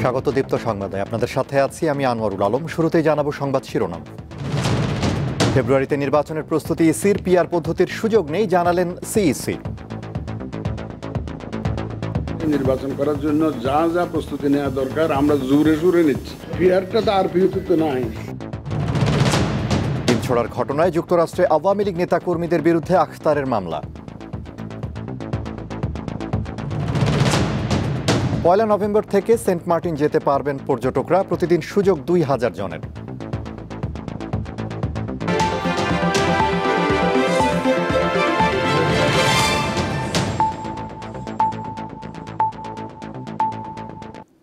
স্বাগত দীপ্ত সংবাদে আপনাদের সাথে আছি আমি আনোয়ারুল আলম। শুরুতেই জানাবো সংবাদ শিরোনাম। ফেব্রুয়ারিতে নির্বাচনের প্রস্তুতি ইসির, পিআর পদ্ধতির সুযোগ নেই জানালেন সিইসি। নির্বাচন করার জন্য যা যা প্রস্তুতি নেওয়া দরকার আমরা জোরে জোরে নিচ্ছি। পিআরটা তো আর পিওতে নাই। ডিম ছোড়ার ঘটনায় যুক্তরাষ্ট্রে আওয়ামী লীগ নেতাকর্মীদের বিরুদ্ধে আখতারের মামলা। 1 নভেম্বর থেকে সেন্ট মার্টিন যেতে পারবেন পর্যটকরা, প্রতিদিন সুযোগ 2000 জনের।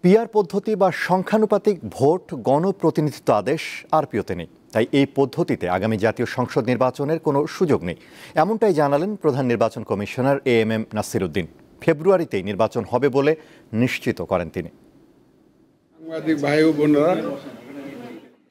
পিআর পদ্ধতি বা সংখ্যানুপাতিক ভোট গণপ্রতিনিধিত্ব আদেশ আরপিওতে নেই, তাই এই পদ্ধতিতে আগামী জাতীয় সংসদ নির্বাচনের কোনো সুযোগ নেই, এমনটাই জানালেন প্রধান নির্বাচন কমিশনার এএমএম নাসির উদ্দিন। ফেব্রুয়ারিতেই নির্বাচন হবে বলে নিশ্চিত করেন তিনি। সাংবাদিক ভাই ও বোনেরা,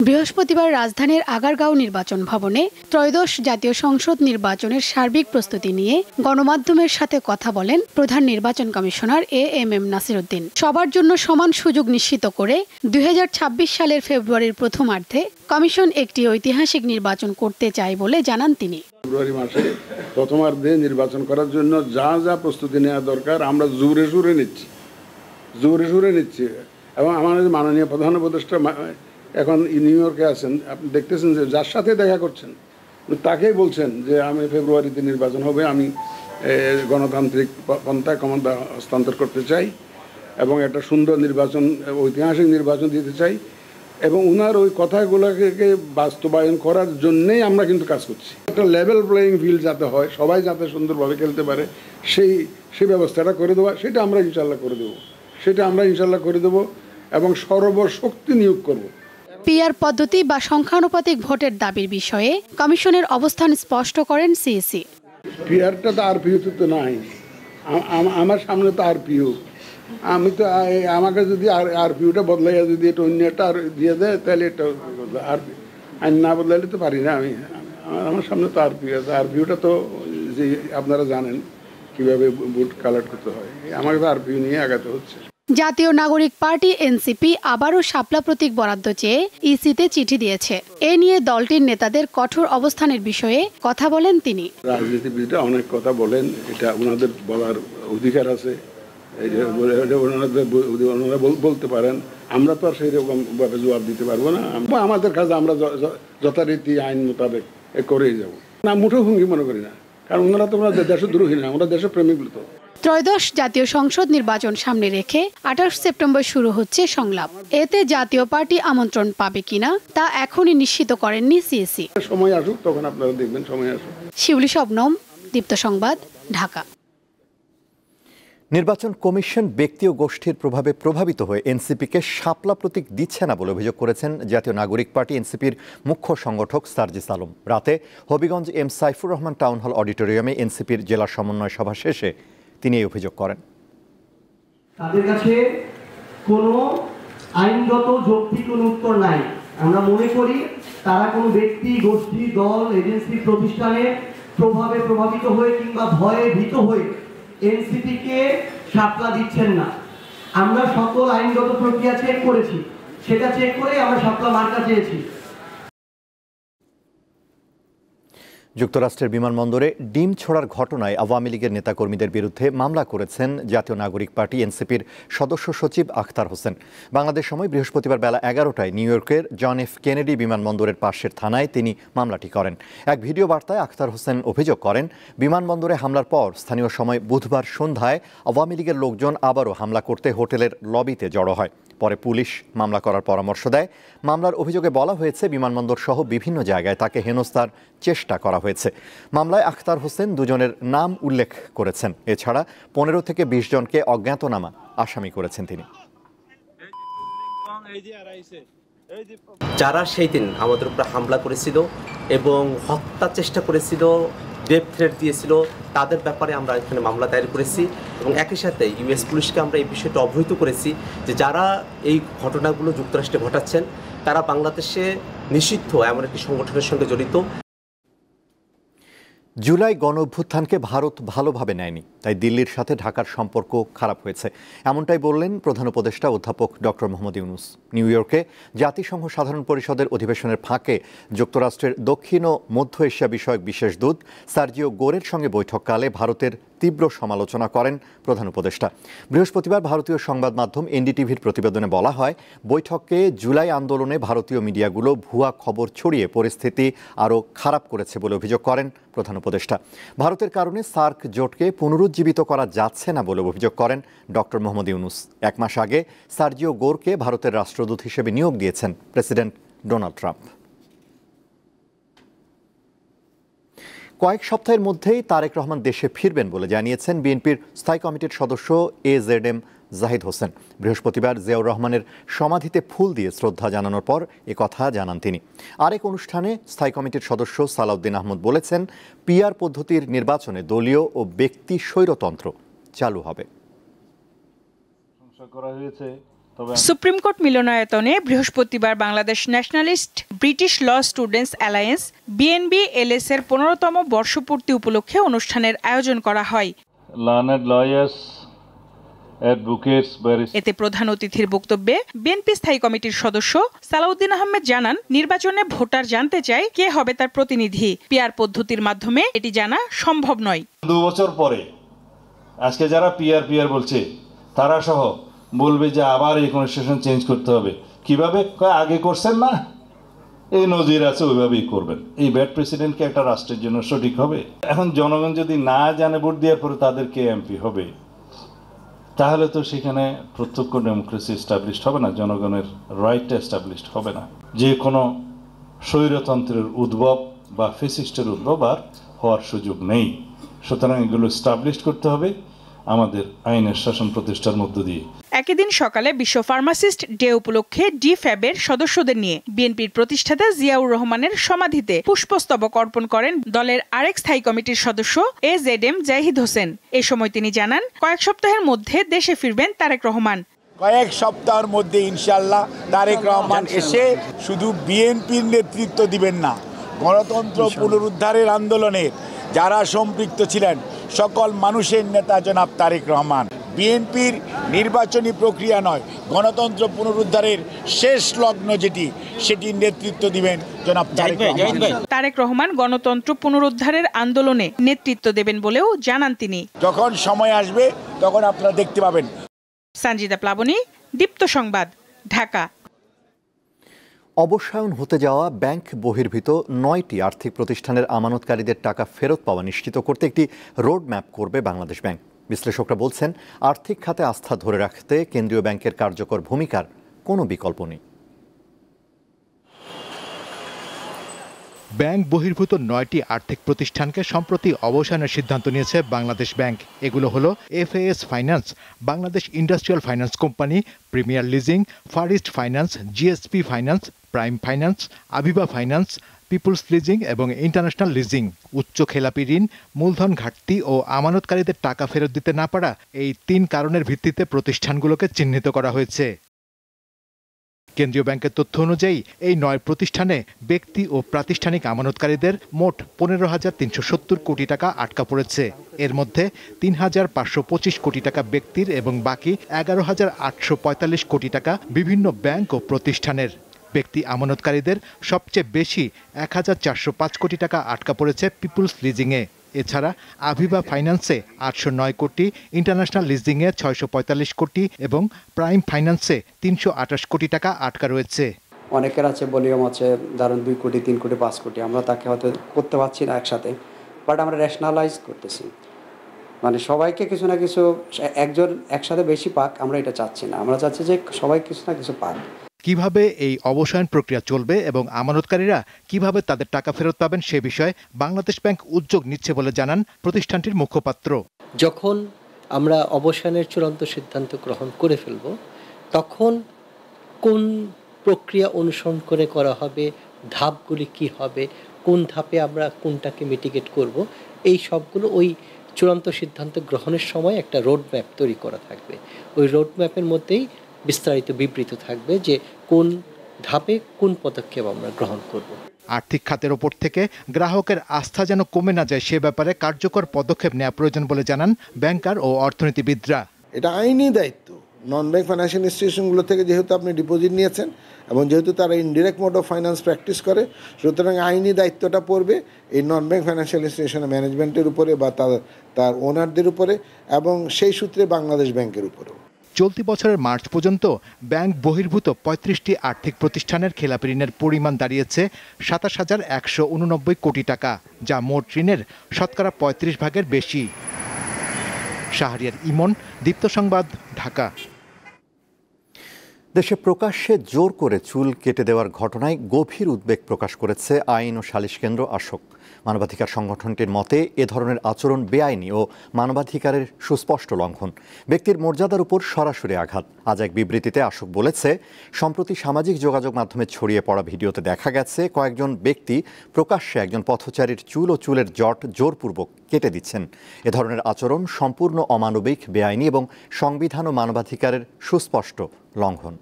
বৃহস্পতিবার রাজধানীর আগারগাঁও নির্বাচন ভবনে ত্রয়োদশ জাতীয় সংসদ নির্বাচনের সার্বিক প্রস্তুতি নিয়ে গণমাধ্যমের সাথে কথা বলেন প্রধান নির্বাচন কমিশনার এএমএম নাসির উদ্দিন। সবার জন্য সমান সুযোগ নিশ্চিত করে 2026 সালের ফেব্রুয়ারির প্রথমার্ধে কমিশন একটি ঐতিহাসিক নির্বাচন করতে চায় বলে জানান তিনি। ফেব্রুয়ারি মাসে প্রথমার্ধে নির্বাচন করার জন্য যা যা প্রস্তুতি নেওয়া দরকার আমরা জোরে জোরে নিচ্ছি এবং আমাদের মাননীয় প্রধান উপদেষ্টা এখন নিউ ইয়র্কে আছেন, আপনি দেখতেছেন যে যার সাথে দেখা করছেন তাকেই বলছেন যে আমি ফেব্রুয়ারিতে নির্বাচন হবে, আমি গণতান্ত্রিক পন্থায় ক্ষমতা হস্তান্তর করতে চাই এবং একটা সুন্দর নির্বাচন, ঐতিহাসিক নির্বাচন দিতে চাই এবং ওনার ওই কথাগুলোকে বাস্তবায়ন করার জন্যেই আমরা কিন্তু কাজ করছি। একটা লেভেল প্লেয়িং ফিল্ড যাতে হয়, সবাই যাতে সুন্দরভাবে খেলতে পারে সেই ব্যবস্থাটা করে দেওয়া, সেটা আমরা ইনশাল্লাহ করে দেবো এবং সর্বশক্তি নিয়োগ করব। পিআর পদ্ধতি বা সংখ্যানুপাতিক ভোটের দাবির বিষয়ে কমিশনের অবস্থান স্পষ্ট করেন সিইসি। পিআরটা তো আর পিওতে তো নাই, আমার সামনে তো আর পিও, আমি তো আমাকে যদি আর পিওটা বদলাইয়া যদি এটা অন্য একটা আর দিয়ে দেয় তাহলে এটা আর আইন না বদলাইলে তো পারি না। আমার সামনে তো আর পিও আছে, আর পিওটা তো যে আপনারা জানেন কিভাবে ভোট কালেক্ট করতে হয়, আমাকে তো আর পিও নিয়ে আগাতে হচ্ছে। জাতীয় নাগরিক পার্টি এনসিপি আবারও শাপলা প্রতীক বরাদ্দ চেয়ে ইসিতে চিঠি দিয়েছে। এ নিয়ে দলটির নেতাদের কঠোর অবস্থানের বিষয়ে কথা বলেন তিনি। রাজনীতিবিদরা অনেক কথা বলেন, এটা ওনাদের বলার অধিকার আছে, ওনারা বলতে পারেন, আমরা তো আর সেই রকম ভাবে জবাব দিতে পারবো না। আমাদের কাজ আমরা যথারীতি আইন মোতাবেক করেই যাবো না, মুঠো ভঙ্গি মনে করি না, কারণ ওনারা তো দেশদ্রোহী না, আমরা দেশপ্রেমিক। তো ত্রয়োদশ জাতীয় সংসদ নির্বাচন সামনে রেখে 28 সেপ্টেম্বর শুরু হচ্ছে সংলাপ। এতে জাতীয় পার্টি আমন্ত্রণ পাবে কিনা তা এখনই নিশ্চিত করেননি সিইসি। সময় আসুক তখন আপনারা দেখবেন, সময় আসুক। শিউলি শবনম, দীপ্ত সংবাদ, ঢাকা। নির্বাচন কমিশন ব্যক্তি ও গোষ্ঠীর প্রভাবে প্রভাবিত হয়ে এনসিপিকে শাপলা প্রতীক দিচ্ছে না বলে অভিযোগ করেছেন জাতীয় নাগরিক পার্টি এনসিপির মুখ্য সংগঠক সার্জিস আলম। রাতে Habiganj M Saifur Rahman town hall অডিটোরিয়ামে এনসিপির জেলা সমন্বয় সভা শেষে তিনি এই অভিযোগ করেন। তাদের কাছে কোনো আইনগত যৌক্তিক কোনো উত্তর নাই। আমরা মনে করি তারা কোনো ব্যক্তি, গোষ্ঠী, দল, এজেন্সি, প্রতিষ্ঠানের প্রভাবে প্রভাবিত হয়ে কিংবা ভয়ে ভীত হয়ে এনসিপিকে শাপলা দিচ্ছেন না। আমরা সকল আইনগত প্রক্রিয়া চেক করেছি, সেটা চেক করে আমরা শাপলা মার্কা চেয়েছি। যুক্তরাষ্ট্রের বিমানবন্দরে ডিম ছোড়ার ঘটনায় আওয়ামী লীগের নেতাকর্মীদের বিরুদ্ধে মামলা করেছেন জাতীয় নাগরিক পার্টি এনসিপির সদস্য সচিব আখতার হোসেন। বাংলাদেশ সময় বৃহস্পতিবার বেলা 11টায় নিউ ইয়র্কের জন এফ কেনেডি বিমানবন্দরের পাশের থানায় তিনি মামলাটি করেন। এক ভিডিও বার্তায় আখতার হোসেন অভিযোগ করেন, বিমানবন্দরে হামলার পর স্থানীয় সময় বুধবার সন্ধ্যায় আওয়ামী লীগের লোকজন আবারও হামলা করতে হোটেলের লবিতে জড়ো হয়। পরে পুলিশ মামলা করার পরামর্শ দেয়। মামলার অভিযোগে বলা হয়েছে বিমানবন্দর সহ বিভিন্ন জায়গায় তাকে হেনস্থার চেষ্টা করা হয়েছে। মামলায় আখতার হোসেন দুজনের নাম উল্লেখ করেছেন। এছাড়া 15 থেকে 20 জনকে অজ্ঞাতনামা আসামি করেছেন তিনি। যারা সেই দিন আমাদের উপর হামলা করেছিল এবং হত্যার চেষ্টা করেছিল, ডেথ থ্রেট দিয়েছিল, তাদের ব্যাপারে আমরা এখানে মামলা দায়ের করেছি এবং একই সাথে ইউএস পুলিশকে আমরা এই বিষয়টা অবহিত করেছি যে যারা এই ঘটনাগুলো যুক্তরাষ্ট্রে ঘটাচ্ছেন তারা বাংলাদেশে নিষিদ্ধ এমন একটি সংগঠনের সঙ্গে জড়িত। জুলাই গণ অভ্যুত্থানকে ভারত ভালোভাবে নেয়নি, তাই দিল্লির সাথে ঢাকার সম্পর্ক খারাপ হয়েছে, এমনটাই বললেন প্রধান উপদেষ্টা অধ্যাপক ডক্টর মোহাম্মদ ইউনূস। নিউ ইয়র্কে জাতিসংঘ সাধারণ পরিষদের অধিবেশনের ফাঁকে যুক্তরাষ্ট্রের দক্ষিণ ও মধ্য এশিয়া বিষয়ক বিশেষ দূত সার্জিও গোরের সঙ্গে বৈঠককালে ভারতের তীব্র সমালোচনা করেন প্রধান উপদেষ্টা। বৃহস্পতিবার ভারতীয় সংবাদ মাধ্যম এনডিটিভির প্রতিবেদনে বলা হয়, বৈঠকে জুলাই আন্দোলনে ভারতীয় মিডিয়াগুলো ভুয়া খবর ছড়িয়ে পরিস্থিতি আরও খারাপ করেছে বলে অভিযোগ করেন প্রধান উপদেষ্টা। ভারতের কারণে সার্ক জোটকে পুনরুজ্জীবিত করা যাচ্ছে না বলে অভিযোগ করেন ডক্টর মোহাম্মদ ইউনূস। এক মাস আগে সার্জিও গোরকে ভারতের রাষ্ট্রদূত হিসেবে নিয়োগ দিয়েছেন প্রেসিডেন্ট ডোনাল্ড ট্রাম্প। কয়েক সপ্তাহের মধ্যেই তারেক রহমান দেশে ফিরবেন বলে জানিয়েছেন বিএনপির স্থায়ী কমিটির সদস্য AZM জাহিদ হোসেন। বৃহস্পতিবার জিয়াউর রহমানের সমাধিতে ফুল দিয়ে শ্রদ্ধা জানানোর পর একথা জানান তিনি। আরেক অনুষ্ঠানে স্থায়ী কমিটির সদস্য সালাউদ্দিন আহমদ বলেছেন, পিআর পদ্ধতির নির্বাচনে দলীয় ও ব্যক্তি স্বৈরতন্ত্র চালু হবে। সুপ্রিম কোর্ট মিলনায়তনে বৃহস্পতিবার Bangladesh nationalist British law students alliance BNB-LS এর 15তম বর্ষপূর্তি উপলক্ষে অনুষ্ঠানের আয়োজন করা হয়। এতে প্রধান অতিথির বক্তব্যে বিএনপি স্থায়ী কমিটির সদস্য সালাউদ্দিন আহমেদ জানান, নির্বাচনে ভোটার জানতে চায় কে হবে তার প্রতিনিধি। পিআর পদ্ধতির মাধ্যমে এটি জানা সম্ভব নয়। 2 বছর পরে আজকে যারা পিআর বলছে তারা সহ বলবে যে আবার এই কনস্টিটিউশন চেঞ্জ করতে হবে। কিভাবে? আগে করছেন না, এই নজির আছে, ওইভাবেই করবেন। এই ব্যাড প্রেসিডেন্টকে একটা রাষ্ট্রের জন্য সঠিক হবে? এখন জনগণ যদি না জানে ভোট দেওয়ার পরে তাদেরকে এমপি হবে, তাহলে তো সেখানে প্রত্যক্ষ ডেমোক্রেসি এস্টাবলিশড হবে না, জনগণের রাইটটা এস্টাবলিশড হবে না। যে কোনো স্বৈরতন্ত্রের উদ্ভব বা ফেসিস্টের উদ্ভব আর হওয়ার সুযোগ নেই। সুতরাং এগুলো এস্টাবলিশড করতে হবে আমাদের আইনের শাসন প্রতিষ্ঠার মধ্য দিয়ে। একই দিন সকালে বিশ্ব ফার্মাসিস্ট ডে উপলক্ষে DFAB-এর সদস্যদের নিয়ে বিএনপির প্রতিষ্ঠাতা জিয়াউর রহমানের সমাধিতে পুষ্পস্তবক অর্পণ করেন দলের আরেক স্থায়ী কমিটির সদস্য AZM জাহিদ হোসেন। এ সময় তিনি জানান, কয়েক সপ্তাহের মধ্যে দেশে ফিরবেন তারেক রহমান। কয়েক সপ্তাহের মধ্যে ইনশাআল্লাহ তারেক রহমান এসে শুধু বিএনপির নেতৃত্ব দিবেন না, গণতন্ত্র পুনরুদ্ধারের আন্দোলনের যারা সম্পৃক্ত ছিলেন সকল মানুষের নেতা জনাব তারেক রহমান। বিএনপির নির্বাচনী প্রক্রিয়া নয়, গণতন্ত্র পুনরুদ্ধারের শেষ লগ্ন যেটি, সেটির নেতৃত্ব দিবেন জনাব তারেক রহমান। তারেক রহমান গণতন্ত্র পুনরুদ্ধারের আন্দোলনে নেতৃত্ব দেবেন বলেও জানান তিনি। যখন সময় আসবে তখন আপনারা দেখতে পাবেন। সঞ্জিদা প্লাবনী, দীপ্ত সংবাদ, ঢাকা। অবসায়ন হতে যাওয়া ব্যাংক বহির্ভূত 9টি আর্থিক প্রতিষ্ঠানের আমানতকারীদের টাকা ফেরত পাওয়া নিশ্চিত করতে একটি রোড ম্যাপ করবে বাংলাদেশ ব্যাংক। বিশ্লেষকরা বলছেন, আর্থিক খাতে আস্থা ধরে রাখতে কেন্দ্রীয় ব্যাংকের কার্যকর ভূমিকার কোনো বিকল্প নেই। ব্যাংক বহির্ভূত 9টি আর্থিক প্রতিষ্ঠানকে সম্প্রতি অবসানের সিদ্ধান্ত নিয়েছে বাংলাদেশ ব্যাংক। এগুলো হলো FAS finance, Bangladesh industrial finance company, premier leasing, far east finance, GSP finance, prime finance, Aviva finance, peoples leasing এবং ইন্টারন্যাশনাল লিজিং। উচ্চ খেলাপি ঋণ, মূলধন ঘাটতি ও আমানতকারীদের টাকা ফেরত দিতে না পারা, এই 3 কারণের ভিত্তিতে প্রতিষ্ঠানগুলোকে চিহ্নিত করা হয়েছে। কেন্দ্রীয় ব্যাংকের তথ্য অনুযায়ী এই 9 প্রতিষ্ঠানে ব্যক্তি ও প্রাতিষ্ঠানিক আমানতকারীদের মোট 15,370 কোটি টাকা আটকা পড়েছে। এর মধ্যে 3,525 কোটি টাকা ব্যক্তির এবং বাকি 11,845 কোটি টাকা বিভিন্ন ব্যাংক ও প্রতিষ্ঠানের। ব্যক্তি আমানতকারীদের সবচেয়ে বেশি 1,405 কোটি টাকা আটকা পড়েছে পিপুলস লিজিংয়ে। এছাড়া আভিবা ফাইন্যান্সে 809 কোটি, ইন্টারন্যাশনাল লিজিংয়ে 645 কোটি এবং প্রাইম ফাইন্যান্সে 328 কোটি টাকা আটকা রয়েছে। অনেকের আছে ভলিউম আছে ধরুন 2 কোটি, 3 কোটি, 5 কোটি, আমরা তাকে হয়তো করতে পারছি না একসাথে, বাট আমরা রেশনালাইজ করতেছি। মানে সবাইকে কিছু না কিছু, একজন একসাথে বেশি পাক আমরা এটা চাচ্ছি না, আমরা চাচ্ছি যে সবাই কিছু না কিছু পাক। কিভাবে এই অবসায়ন প্রক্রিয়া চলবে এবং আমানতকারীরা কিভাবে তাদের টাকা ফেরত পাবেন সে বিষয়ে বাংলাদেশ ব্যাংক উদ্যোগ নিচ্ছে বলে জানান প্রতিষ্ঠানটির মুখপাত্র। যখন আমরা অবসায়নের চূড়ান্ত সিদ্ধান্ত গ্রহণ করে ফেলব, তখন কোন প্রক্রিয়া অনুসরণ করে করা হবে, ধাপগুলি কি হবে, কোন ধাপে আমরা কোনটাকে মিটিগেট করব, এই সবগুলো ওই চূড়ান্ত সিদ্ধান্ত গ্রহণের সময় একটা রোড ম্যাপ তৈরি করা থাকবে। ওই রোড ম্যাপের মধ্যেই বিস্তারিত বিবৃত থাকবে যে কোন ধাপে কোন পদক্ষেপ আমরা গ্রহণ করব। আর্থিক খাতের ওপর থেকে গ্রাহকের আস্থা যেন কমে না যায় সে ব্যাপারে কার্যকর পদক্ষেপ নেওয়া প্রয়োজন বলে জানান ব্যাংকার ও অর্থনীতিবিদরা। এটা আইনি দায়িত্ব। নন ব্যাংক ফাইন্যান্সিয়াল ইনস্টিটিউশনগুলো থেকে যেহেতু আপনি ডিপোজিট নিয়েছেন এবং যেহেতু তারা indirect mode of finance practice করে, সুতরাং আইনি দায়িত্বটা পড়বে এই নন ব্যাংক ফাইন্যান্সিয়াল ইনস্টিটিউশনের ম্যানেজমেন্টের উপরে বা তার ওনারদের উপরে এবং সেই সূত্রে বাংলাদেশ ব্যাংকের উপরেও। চলতি বছরের মার্চ পর্যন্ত ব্যাংক বহির্ভূত ৩৫টি আর্থিক প্রতিষ্ঠানের খেলাপি ঋণের পরিমাণ দাঁড়িয়েছে ২৭,১89 কোটি টাকা, যা মোট ঋণের শতকরা ৩৫% বেশি। শাহরিয়ার ইমন, দীপ্ত সংবাদ, ঢাকা। দেশে প্রকাশ্যে জোর করে চুল কেটে দেওয়ার ঘটনায় গভীর উদ্বেগ প্রকাশ করেছে আইন ও সালিশ কেন্দ্র আশোক। মানবাধিকার সংগঠনটির মতে এ ধরনের আচরণ বেআইনি ও মানবাধিকারের সুস্পষ্ট লঙ্ঘন, ব্যক্তির মর্যাদার উপর সরাসরি আঘাত। আজ এক বিবৃতিতে আশোক বলেছে, সম্প্রতি সামাজিক যোগাযোগ মাধ্যমে ছড়িয়ে পড়া ভিডিওতে দেখা গেছে কয়েকজন ব্যক্তি প্রকাশ্যে একজন পথচারীর চুল ও চুলের জট জোরপূর্বক কেটে দিচ্ছেন। এ ধরনের আচরণ সম্পূর্ণ অমানবিক, বেআইনি এবং সংবিধান ও মানবাধিকারের সুস্পষ্ট লঙ্ঘন।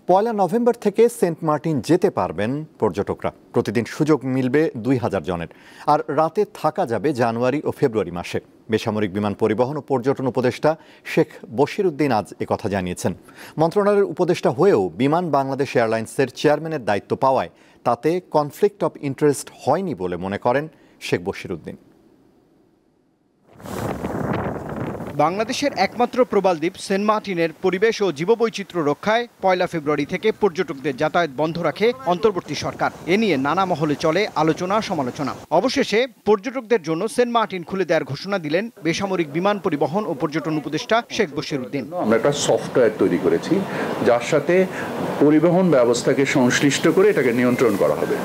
পয়লা নভেম্বর থেকে সেন্ট মার্টিন যেতে পারবেন পর্যটকরা। প্রতিদিন সুযোগ মিলবে ২,০০০ জনের। আর রাতে থাকা যাবে জানুয়ারি ও ফেব্রুয়ারি মাসে। বেসামরিক বিমান পরিবহন ও পর্যটন উপদেষ্টা শেখ বশিরউদ্দিন আজ একথা জানিয়েছেন। মন্ত্রণালয়ের উপদেষ্টা হয়েও বিমান বাংলাদেশ এয়ারলাইন্সের চেয়ারম্যানের দায়িত্ব পাওয়ায় তাতে কনফ্লিক্ট অফ ইন্টারেস্ট হয়নি বলে মনে করেন শেখ বশিরউদ্দিন। বাংলাদেশের একমাত্র প্রবালদ্বীপ সেন্ট মার্টিনের পরিবেশ ও জীববৈচিত্র্য রক্ষায় পয়লা ফেব্রুয়ারি থেকে পর্যটকদের যাতায়াত বন্ধ রাখে অন্তর্বর্তী সরকার। এ নিয়ে নানা মহলে চলে আলোচনা সমালোচনা। অবশেষে পর্যটকদের জন্য সেন্ট মার্টিন খুলে দেওয়ার ঘোষণা দিলেন বেসামরিক বিমান পরিবহন ও পর্যটন উপদেষ্টা শেখ বশিরউদ্দিন। আমরা একটা সফটওয়্যার তৈরি করেছি যার সাথে পরিবহন ব্যবস্থাকে সংশ্লিষ্ট করে এটাকে নিয়ন্ত্রণ করা হবে।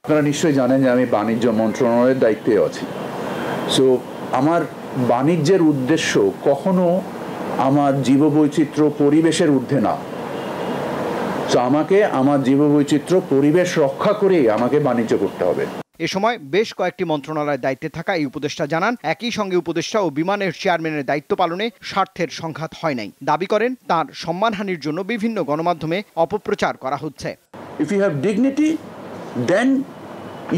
আপনারা নিশ্চয়ই জানেন যে আমি বাণিজ্য মন্ত্রণালয়ের দায়িত্বে আছি। সো আমার বাণিজ্যের উদ্দেশ্য কখনো আমার জীববৈচিত্র্য পরিবেশের ঊর্ধ্বে না। তো আমাকে আমার জীববৈচিত্র্য পরিবেশ রক্ষা করেই আমাকে বাণিজ্য করতে হবে। এ সময় বেশ কয়েকটি মন্ত্রণালয়ের দায়িত্বে থাকা এই উপদেষ্টা জানান, একই সঙ্গে উপদেষ্টা ও বিমানের চেয়ারম্যানের দায়িত্ব পালনে স্বার্থের সংঘাত হয় নাই। দাবি করেন, তার সম্মানহানির জন্য বিভিন্ন গণমাধ্যমে অপপ্রচার করা হচ্ছে। If you have dignity, then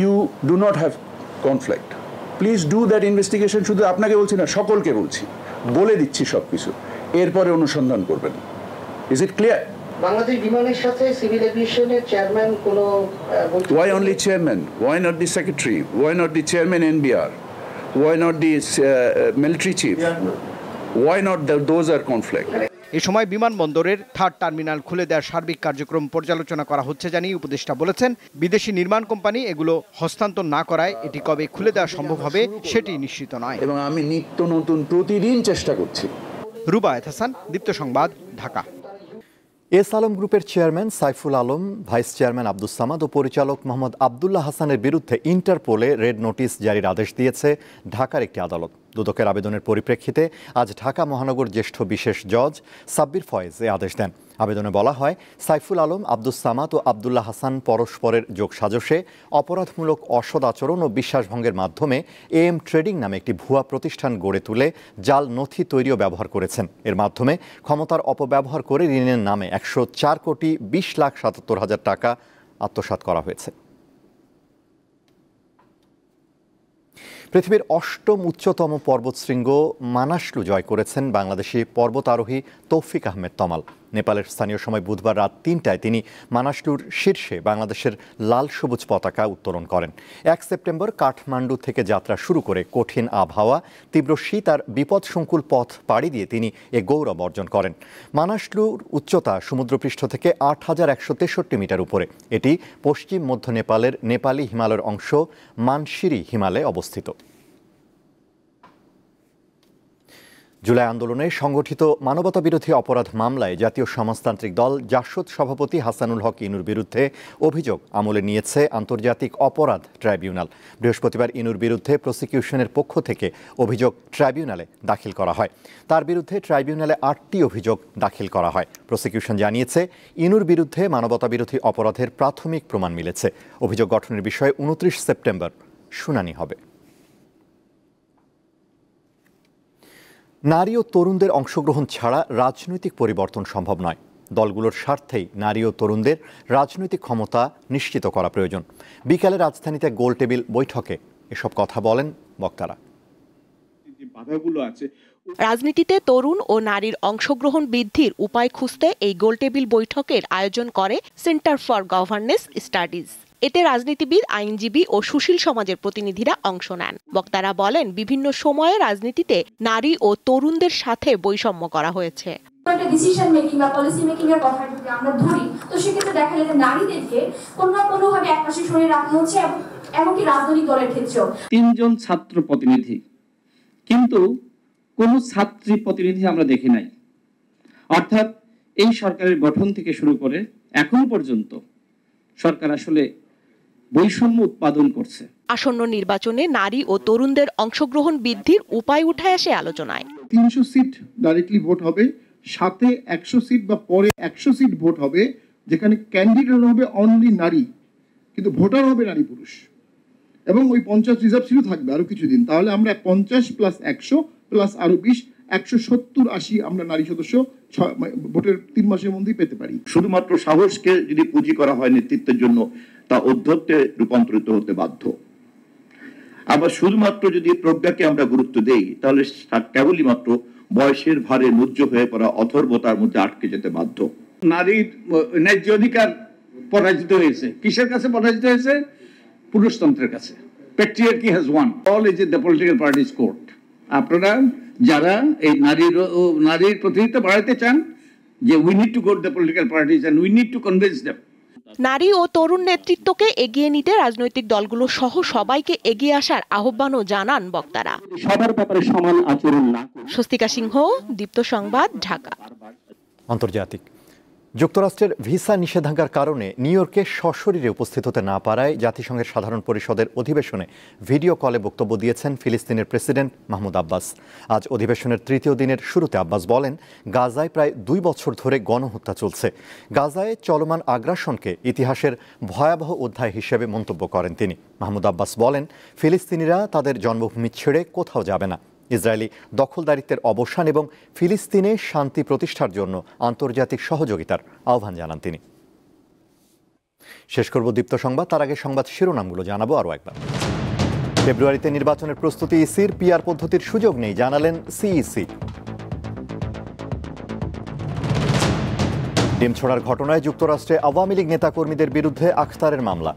you do not have conflict. Please do that investigation. শুধু আপনাকে বলছি না, সকলকে বলছি, বলে দিচ্ছি সবকিছু, এরপরে অনুসন্ধান করবেন। Is it clear? বাংলাদেশ বিমানের সাথে সিভিল এভিয়েশনের চেয়ারম্যান কোনো why only chairman? Why not the secretary? Why not the chairman NBR? Why not the military chief? Why not those are conflict? এ সময় বিমানবন্দরের থার্ড টার্মিনাল খুলে দেওয়ার সার্বিক কার্যক্রম পর্যালোচনা করা হচ্ছে জানিয়ে উপদেষ্টা বলেছেন, বিদেশি নির্মাণ কোম্পানি এগুলো হস্তান্তর না করায় এটি কবে খুলে দেওয়া সম্ভব হবে সেটি নিশ্চিত নয়। এবং আমি নিত্য নতুন প্রতিদিন চেষ্টা করছি। রুবায়েত হাসান, দীপ্ত সংবাদ, ঢাকা। এস আলম গ্রুপের chairman Saiful Alam, vice chairman Abdus Samad ও পরিচালক মোহাম্মদ আবদুল্লাহ হাসানের বিরুদ্ধে ইন্টারপোলে রেড নোটিশ জারির আদেশ দিয়েছে ঢাকার একটি আদালত। দুদকের আবেদনের পরিপ্রেক্ষিতে আজ ঢাকা মহানগর জ্যেষ্ঠ বিশেষ জজ সাব্বির ফয়েজ এ আদেশ দেন। আবেদনে বলা হয়, সাইফুল আলম, আব্দুস সামাদ ও আবদুল্লাহ হাসান পরস্পরের যোগসাজশে অপরাধমূলক অসৎ আচরণ ও বিশ্বাসভঙ্গের মাধ্যমে AM ট্রেডিং নামে একটি ভুয়া প্রতিষ্ঠান গড়ে তুলে জাল নথি তৈরিও ব্যবহার করেছেন। এর মাধ্যমে ক্ষমতার অপব্যবহার করে ঋণের নামে ১০৪,২০,৭৭,০০০ টাকা আত্মসাৎ করা হয়েছে। পৃথিবীর ৮ম উচ্চতম পর্বতশৃঙ্গ মানাসলু জয় করেছেন বাংলাদেশি পর্বতারোহী তৌফিক আহমেদ তমাল। নেপালের স্থানীয় সময় বুধবার রাত ৩টায় তিনি মানাসলুর শীর্ষে বাংলাদেশের লাল সবুজ পতাকা উত্তোলন করেন। ১ সেপ্টেম্বর কাঠমান্ডু থেকে যাত্রা শুরু করে কঠিন আবহাওয়া, তীব্র শীত আর বিপদসংকুল পথ পাড়ি দিয়ে তিনি এ গৌরব অর্জন করেন। মানাসলুর উচ্চতা সমুদ্রপৃষ্ঠ থেকে ৮,১৬৩ মিটার উপরে। এটি পশ্চিম মধ্য নেপালের নেপালি হিমালয়ের অংশ মানসিরি হিমালয়ে অবস্থিত। জুলাই আন্দোলনে সংগঠিত মানবতাবিরোধী অপরাধ মামলায় জাতীয় সমাজতান্ত্রিক দল জাসদ সভাপতি হাসানুল হক ইনুর বিরুদ্ধে অভিযোগ আমলে নিয়েছে আন্তর্জাতিক অপরাধ ট্রাইব্যুনাল। বৃহস্পতিবার ইনুর বিরুদ্ধে প্রসিকিউশনের পক্ষ থেকে অভিযোগ ট্রাইব্যুনালে দাখিল করা হয়। তার বিরুদ্ধে ট্রাইব্যুনালে 8টি অভিযোগ দাখিল করা হয়। প্রসিকিউশন জানিয়েছে, ইনুর বিরুদ্ধে মানবতাবিরোধী অপরাধের প্রাথমিক প্রমাণ মিলেছে। অভিযোগ গঠনের বিষয়ে 29 সেপ্টেম্বর শুনানি হবে। নারী ও তরুণদের অংশগ্রহণ ছাড়া রাজনৈতিক পরিবর্তন সম্ভব নয়। দলগুলোর স্বার্থেই নারী ও তরুণদের রাজনৈতিক ক্ষমতা নিশ্চিত করা প্রয়োজন। বিকালে রাজধানীতে গোলটেবিল বৈঠকে এসব কথা বলেন বক্তারা। রাজনীতিতে তরুণ ও নারীর অংশগ্রহণ বৃদ্ধির উপায় খুঁজতে এই গোলটেবিল বৈঠকের আয়োজন করে সেন্টার ফর গভর্নেন্স স্টাডিজ। এতে রাজনীতিবিদ, আইনজীবী ও সুশীল সমাজের প্রতিনিধিরা অংশ নেন। বক্তারা বলেন, বিভিন্ন সময়ে রাজনীতিতে নারী ও তরুণদের সাথে বৈষম্য করা হয়েছে। একটা ডিসিশন মেকিং বা পলিসি মেকিং এর কথা যদি আমরা ধরি, তো সেক্ষেত্রে দেখা যায় যে নারীদেরকে কোনো না কোনোভাবে একপাশে সরিয়ে রাখা হচ্ছে, এমনকি রাজনৈতিক দলের ক্ষেত্রেও। 3 জন ছাত্র প্রতিনিধি, কিন্তু কোন ছাত্রী প্রতিনিধি আমরা দেখি নাই। অর্থাৎ এই সরকারের গঠন থেকে শুরু করে এখন পর্যন্ত সরকার আসলে বৈষম্য উৎপাদন করছে। আসন্ন নির্বাচনে নারী ও তরুণদের অংশগ্রহণ বৃদ্ধির উপায় উঠে আসে আলোচনায়। 300 সিট ডাইরেক্টলি ভোট হবে, সাথে 100 সিট বা পরে 100 সিট ভোট হবে, যেখানে ক্যান্ডিডেট হবে অনলি নারী, কিন্তু ভোটার হবে নারী পুরুষ, এবং ওই 50 রিজার্ভ সিটও থাকবে আরো কিছুদিন। তাহলে আমরা 50 প্লাস 100 প্লাস আরো 20, 170-80 আমরা নারী সদস্য ভোটের 3 মাসের মধ্যেই পেতে পারি। শুধুমাত্র সাহসকে যদি পুঁজি করা হয় নেতৃত্বের জন্য, তা অধ্যত্বে রূপান্তরিত হতে বাধ্য। আবার শুধুমাত্র যদি প্রজ্ঞাকে আমরা গুরুত্ব দেই, তাহলে কেবলই মাত্র বয়সের ভারে নুজ্জ হয়ে পড়া অথর্বতার মধ্যে আটকে যেতে বাধ্য। নারীর ন্যায্য অধিকার পরাজিত হয়েছে। কিসের কাছে পরাজিত হয়েছে? পুরুষতন্ত্রের কাছে। Patriarchy has won. All is in the political parties court. আপনারা যারা এই নারীর প্রতিনিধিত্ব বাড়াতে চান, যে we need to go to the political parties and we need to convince them. নারী ও তরুণ নেতৃত্বকে এগিয়ে নিতে রাজনৈতিক দলগুলো সহ সবাইকে এগিয়ে আসার আহ্বানও জানান বক্তারা। সবার ব্যাপারে সমান আচরণ না। স্বস্তিকা সিংহ, দীপ্ত সংবাদ, ঢাকা। আন্তর্জাতিক। যুক্তরাষ্ট্রের ভিসা নিষেধাজ্ঞার কারণে নিউ ইয়র্কে সশরীরে উপস্থিত হতে না পারায় জাতিসংঘের সাধারণ পরিষদের অধিবেশনে ভিডিও কলে বক্তব্য দিয়েছেন ফিলিস্তিনের প্রেসিডেন্ট মাহমুদ আব্বাস। আজ অধিবেশনের তৃতীয় দিনের শুরুতে আব্বাস বলেন, গাজায় প্রায় 2 বছর ধরে গণহত্যা চলছে। গাজায় চলমান আগ্রাসনকে ইতিহাসের ভয়াবহ অধ্যায় হিসেবে মন্তব্য করেন তিনি। মাহমুদ আব্বাস বলেন, ফিলিস্তিনিরা তাদের জন্মভূমি ছেড়ে কোথাও যাবে না। ইসরায়েলি দখলদারিত্বের অবসান এবং ফিলিস্তিনে শান্তি প্রতিষ্ঠার জন্য আন্তর্জাতিক সহযোগিতার আহ্বান জানান তিনি। শেষ করব দীপ্ত সংবাদ, তার আগে সংবাদ শিরোনামগুলো জানাবো আরও একবার। ফেব্রুয়ারিতে নির্বাচনের প্রস্তুতি ইসির, পিআর পদ্ধতির সুযোগ নেই জানালেন সিইসি। ডিম ছোড়ার ঘটনায় যুক্তরাষ্ট্রে আওয়ামী লীগ নেতাকর্মীদের বিরুদ্ধে আখতারের মামলা।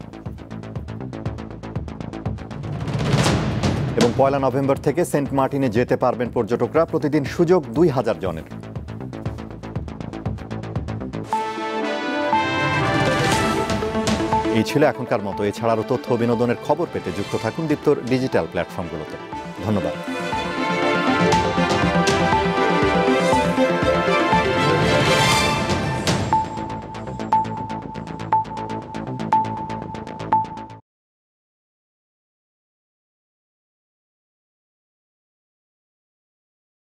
এবং 1 নভেম্বর থেকে সেন্ট মার্টিনে যেতে পারবেন পর্যটকরা, প্রতিদিন সুযোগ 2000 জনের। এই ছিল এখনকার মতো। এছাড়াও তথ্য বিনোদনের খবর পেতে যুক্ত থাকুন দীপ্তর ডিজিটাল প্ল্যাটফর্মগুলোতে। ধন্যবাদ।